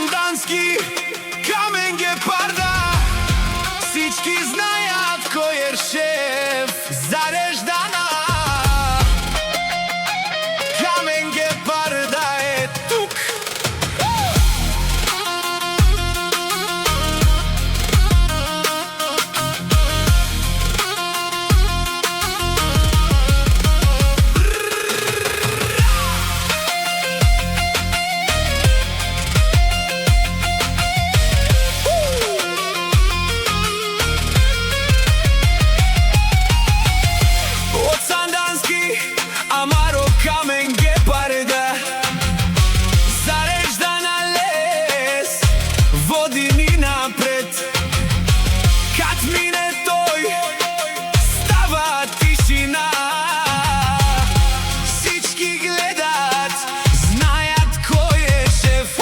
Сандански Камен Гепарда. Всички знаят кой е шеф. Зареждана Камен Гепарда е тук. Амаро Камен Гепарда. Зареждана лес води ни напред. Кад мине той става тишина. Всички гледат, знаят кой е шеф.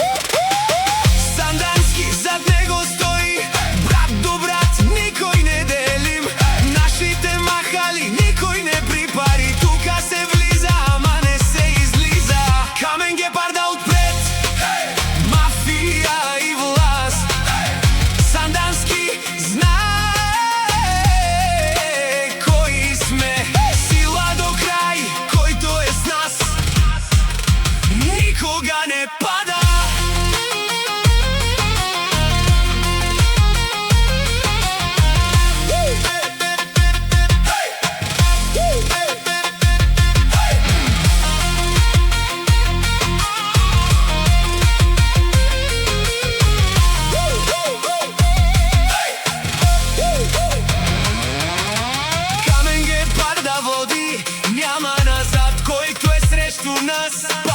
Сандански зад него стои брат до брат, никой не делим. Нашите махали никой не припари. Тука се влиза, ама не се излиза. Камен Гепарда отпред, мафија и власт. Сандански знае кои сме. Сила до крај, којто е с нас никога не пада. Камен Гепарда води, няма назад, којто е срещу нас.